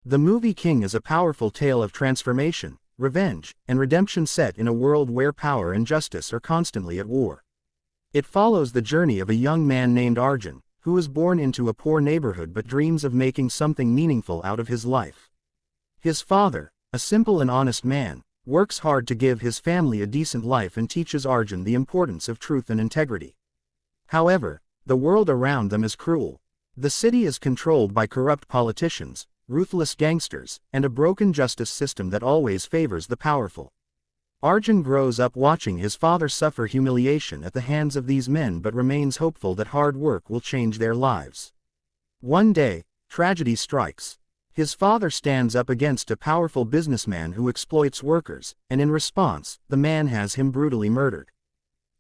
The movie King is a powerful tale of transformation, revenge, and redemption set in a world where power and justice are constantly at war. It follows the journey of a young man named Arjun, who was born into a poor neighborhood but dreams of making something meaningful out of his life. His father, a simple and honest man, works hard to give his family a decent life and teaches Arjun the importance of truth and integrity. However, the world around them is cruel. The city is controlled by corrupt politicians, ruthless gangsters, and a broken justice system that always favors the powerful. Arjun grows up watching his father suffer humiliation at the hands of these men but remains hopeful that hard work will change their lives. One day, tragedy strikes. His father stands up against a powerful businessman who exploits workers, and in response, the man has him brutally murdered.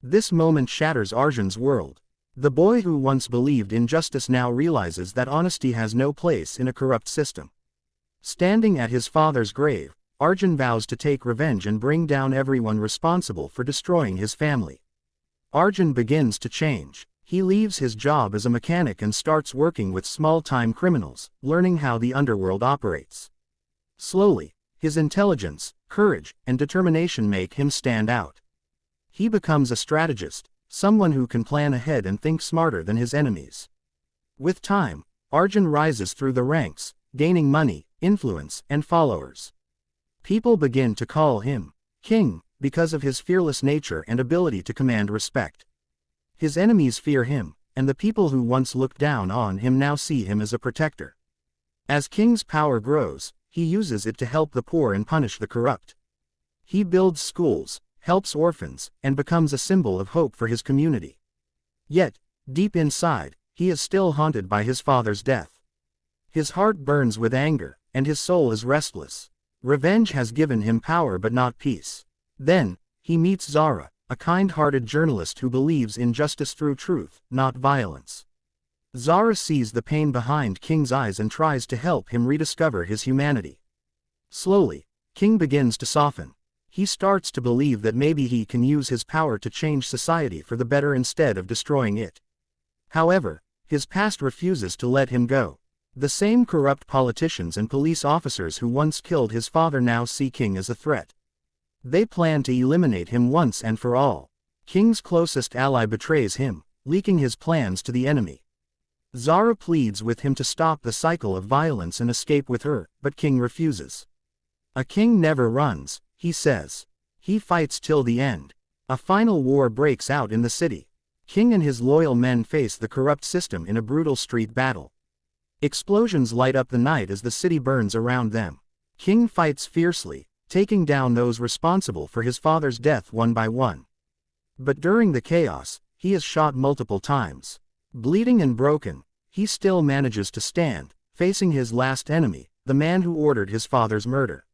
This moment shatters Arjun's world. The boy who once believed in justice now realizes that honesty has no place in a corrupt system. Standing at his father's grave, Arjun vows to take revenge and bring down everyone responsible for destroying his family. Arjun begins to change. He leaves his job as a mechanic and starts working with small-time criminals, learning how the underworld operates. Slowly, his intelligence, courage, and determination make him stand out. He becomes a strategist, someone who can plan ahead and think smarter than his enemies. With time, Arjun rises through the ranks, gaining money, influence, and followers. People begin to call him King because of his fearless nature and ability to command respect. His enemies fear him, and the people who once looked down on him now see him as a protector. As King's power grows, he uses it to help the poor and punish the corrupt. He builds schools, helps orphans, and becomes a symbol of hope for his community. Yet, deep inside, he is still haunted by his father's death. His heart burns with anger, and his soul is restless. Revenge has given him power but not peace. Then, he meets Zara, a kind-hearted journalist who believes in justice through truth, not violence. Zara sees the pain behind King's eyes and tries to help him rediscover his humanity. Slowly, King begins to soften. He starts to believe that maybe he can use his power to change society for the better instead of destroying it. However, his past refuses to let him go. The same corrupt politicians and police officers who once killed his father now see King as a threat. They plan to eliminate him once and for all. King's closest ally betrays him, leaking his plans to the enemy. Zara pleads with him to stop the cycle of violence and escape with her, but King refuses. A king never runs, he says. He fights till the end. A final war breaks out in the city. King and his loyal men face the corrupt system in a brutal street battle. Explosions light up the night as the city burns around them. King fights fiercely, taking down those responsible for his father's death one by one. But during the chaos, he is shot multiple times. Bleeding and broken, he still manages to stand, facing his last enemy, the man who ordered his father's murder.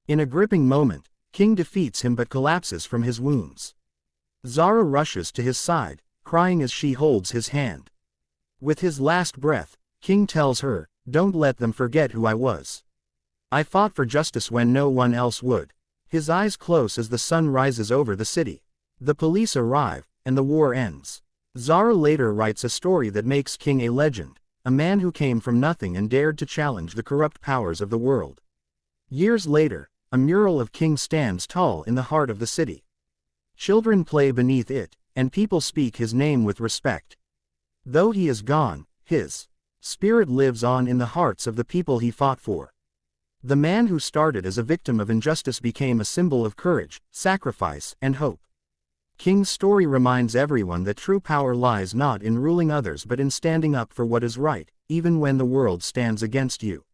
In a gripping moment, King defeats him but collapses from his wounds. Zara rushes to his side, crying as she holds his hand. With his last breath, King tells her, "Don't let them forget who I was. I fought for justice when no one else would." His eyes close as the sun rises over the city. The police arrive, and the war ends. Zara later writes a story that makes King a legend, a man who came from nothing and dared to challenge the corrupt powers of the world. Years later, a mural of King stands tall in the heart of the city. Children play beneath it, and people speak his name with respect. Though he is gone, his spirit lives on in the hearts of the people he fought for. The man who started as a victim of injustice became a symbol of courage, sacrifice, and hope. King's story reminds everyone that true power lies not in ruling others but in standing up for what is right, even when the world stands against you.